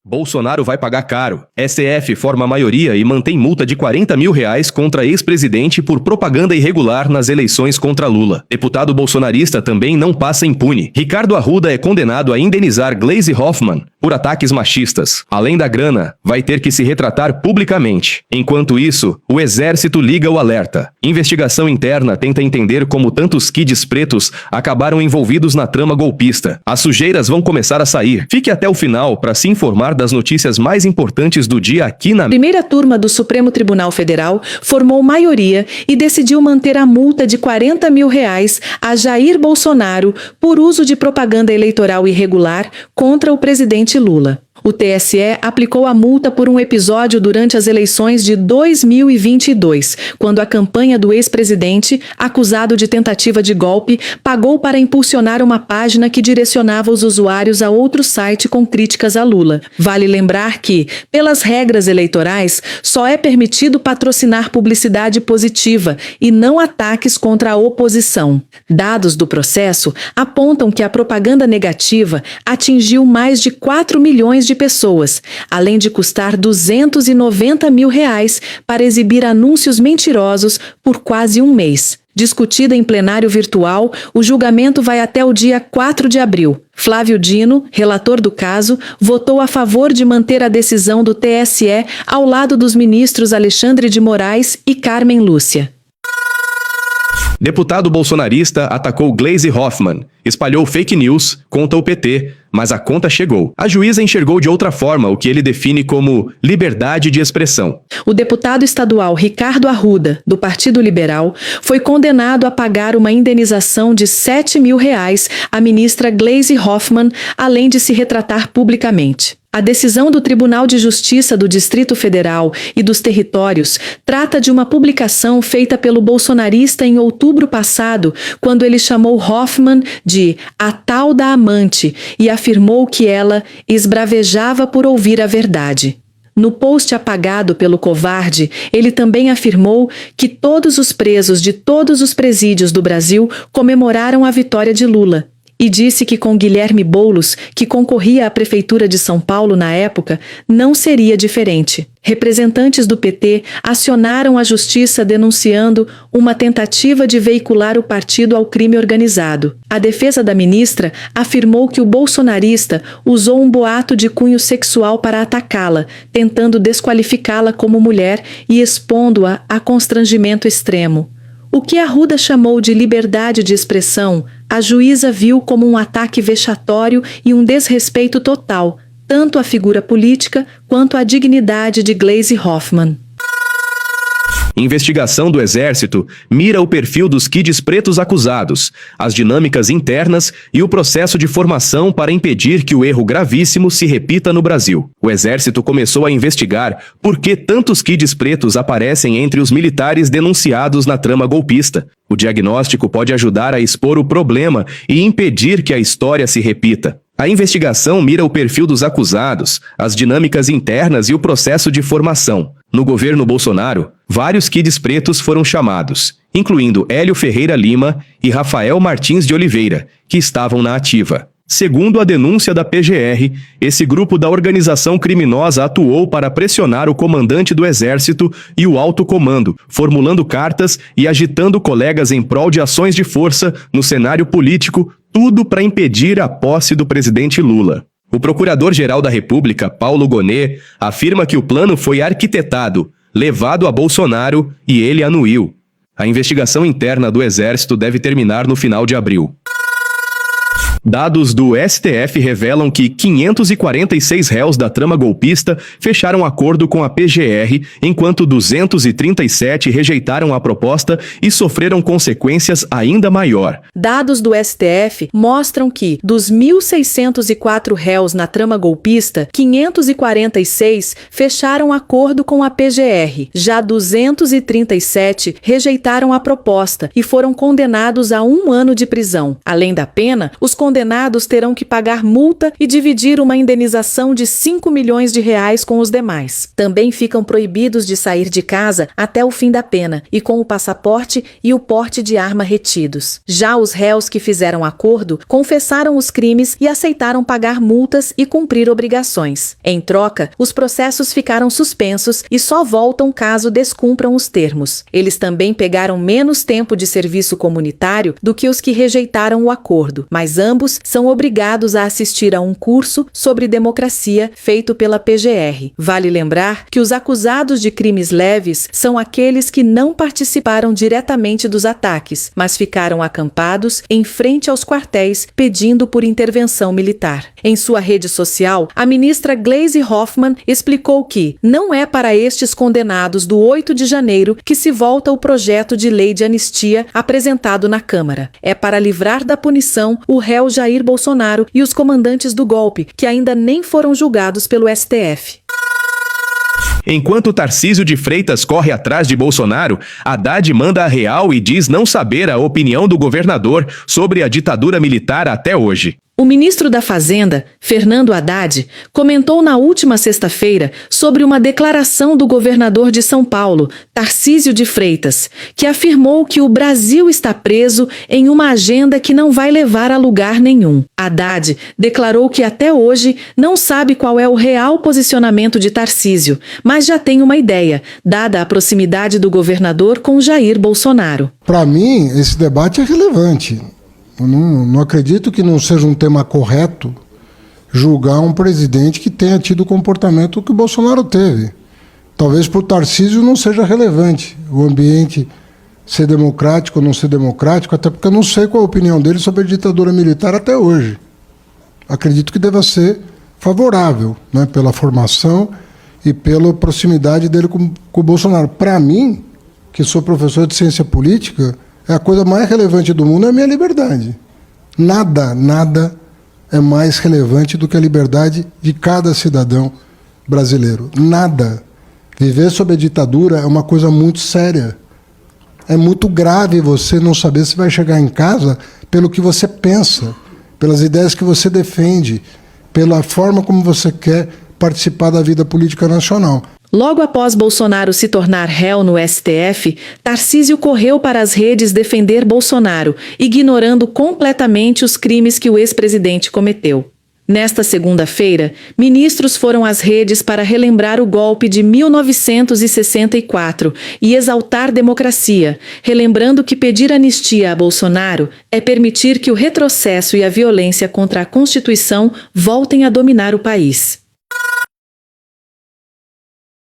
Bolsonaro vai pagar caro. STF forma maioria e mantém multa de R$40 mil contra ex-presidente por propaganda irregular nas eleições contra Lula. Deputado bolsonarista também não passa impune. Ricardo Arruda é condenado a indenizar Gleisi Hoffmann por ataques machistas. Além da grana, vai ter que se retratar publicamente. Enquanto isso, o Exército liga o alerta. Investigação interna tenta entender como tantos kids pretos acabaram envolvidos na trama golpista. As sujeiras vão começar a sair. Fique até o final para se informar das notícias mais importantes do dia aqui na primeira turma do Supremo Tribunal Federal formou maioria e decidiu manter a multa de R$40 mil a Jair Bolsonaro por uso de propaganda eleitoral irregular contra o presidente Lula. O TSE aplicou a multa por um episódio durante as eleições de 2022, quando a campanha do ex-presidente, acusado de tentativa de golpe, pagou para impulsionar uma página que direcionava os usuários a outro site com críticas a Lula. Vale lembrar que, pelas regras eleitorais, só é permitido patrocinar publicidade positiva e não ataques contra a oposição. Dados do processo apontam que a propaganda negativa atingiu mais de 4 milhões de pessoas, além de custar R$290 mil para exibir anúncios mentirosos por quase um mês. Discutida em plenário virtual, o julgamento vai até o dia 4 de abril. Flávio Dino, relator do caso, votou a favor de manter a decisão do TSE ao lado dos ministros Alexandre de Moraes e Carmen Lúcia. Deputado bolsonarista atacou Gleisi Hoffmann, espalhou fake news contra o PT, mas a conta chegou. A juíza enxergou de outra forma o que ele define como liberdade de expressão. O deputado estadual Ricardo Arruda, do Partido Liberal, foi condenado a pagar uma indenização de R$7 mil à ministra Gleisi Hoffmann, além de se retratar publicamente. A decisão do Tribunal de Justiça do Distrito Federal e dos Territórios trata de uma publicação feita pelo bolsonarista em outubro passado, quando ele chamou Hoffmann de a tal da amante e afirmou que ela esbravejava por ouvir a verdade. No post apagado pelo covarde, ele também afirmou que todos os presos de todos os presídios do Brasil comemoraram a vitória de Lula. E disse que com Guilherme Boulos, que concorria à Prefeitura de São Paulo na época, não seria diferente. Representantes do PT acionaram a Justiça denunciando uma tentativa de veicular o partido ao crime organizado. A defesa da ministra afirmou que o bolsonarista usou um boato de cunho sexual para atacá-la, tentando desqualificá-la como mulher e expondo-a a constrangimento extremo. O que Arruda chamou de liberdade de expressão, a juíza viu como um ataque vexatório e um desrespeito total, tanto à figura política quanto à dignidade de Gleisi Hoffmann. Investigação do Exército mira o perfil dos kids pretos acusados, as dinâmicas internas e o processo de formação para impedir que o erro gravíssimo se repita no Brasil. O Exército começou a investigar por que tantos kids pretos aparecem entre os militares denunciados na trama golpista. O diagnóstico pode ajudar a expor o problema e impedir que a história se repita. A investigação mira o perfil dos acusados, as dinâmicas internas e o processo de formação. No governo Bolsonaro, vários kids pretos foram chamados, incluindo Hélio Ferreira Lima e Rafael Martins de Oliveira, que estavam na ativa. Segundo a denúncia da PGR, esse grupo da organização criminosa atuou para pressionar o comandante do Exército e o alto comando, formulando cartas e agitando colegas em prol de ações de força no cenário político, tudo para impedir a posse do presidente Lula. O Procurador-Geral da República, Paulo Gonet, afirma que o plano foi arquitetado, levado a Bolsonaro e ele anuiu. A investigação interna do Exército deve terminar no final de abril. Dados do STF revelam que 546 réus da trama golpista fecharam acordo com a PGR, enquanto 237 rejeitaram a proposta e sofreram consequências ainda maior. Dados do STF mostram que, dos 1.604 réus na trama golpista, 546 fecharam acordo com a PGR. Já 237 rejeitaram a proposta e foram condenados a 1 ano de prisão. Além da pena, os condenados condenados terão que pagar multa e dividir uma indenização de 5 milhões de reais com os demais. Também ficam proibidos de sair de casa até o fim da pena e com o passaporte e o porte de arma retidos. Já os réus que fizeram acordo confessaram os crimes e aceitaram pagar multas e cumprir obrigações. Em troca, os processos ficaram suspensos e só voltam caso descumpram os termos. Eles também pegaram menos tempo de serviço comunitário do que os que rejeitaram o acordo, mas ambos são obrigados a assistir a um curso sobre democracia feito pela PGR. Vale lembrar que os acusados de crimes leves são aqueles que não participaram diretamente dos ataques, mas ficaram acampados em frente aos quartéis pedindo por intervenção militar. Em sua rede social, a ministra Gleisi Hoffmann explicou que não é para estes condenados do 8 de janeiro que se volta o projeto de lei de anistia apresentado na Câmara. É para livrar da punição o réu Jair Bolsonaro e os comandantes do golpe, que ainda nem foram julgados pelo STF. Enquanto Tarcísio de Freitas corre atrás de Bolsonaro, Haddad manda a real e diz não saber a opinião do governador sobre a ditadura militar até hoje. O ministro da Fazenda, Fernando Haddad, comentou na última sexta-feira sobre uma declaração do governador de São Paulo, Tarcísio de Freitas, que afirmou que o Brasil está preso em uma agenda que não vai levar a lugar nenhum. Haddad declarou que até hoje não sabe qual é o real posicionamento de Tarcísio, mas já tem uma ideia, dada a proximidade do governador com Jair Bolsonaro. Para mim, esse debate é relevante. Eu não acredito que não seja um tema correto julgar um presidente que tenha tido o comportamento que o Bolsonaro teve. Talvez para o Tarcísio não seja relevante o ambiente ser democrático ou não ser democrático, até porque eu não sei qual a opinião dele sobre a ditadura militar até hoje. Acredito que deva ser favorável, né, pela formação e pela proximidade dele com o Bolsonaro. Para mim, que sou professor de ciência política, a coisa mais relevante do mundo é a minha liberdade. Nada é mais relevante do que a liberdade de cada cidadão brasileiro. Nada. Viver sob a ditadura é uma coisa muito séria. É muito grave você não saber se vai chegar em casa pelo que você pensa, pelas ideias que você defende, pela forma como você quer participar da vida política nacional. Logo após Bolsonaro se tornar réu no STF, Tarcísio correu para as redes defender Bolsonaro, ignorando completamente os crimes que o ex-presidente cometeu. Nesta segunda-feira, ministros foram às redes para relembrar o golpe de 1964 e exaltar democracia, relembrando que pedir anistia a Bolsonaro é permitir que o retrocesso e a violência contra a Constituição voltem a dominar o país.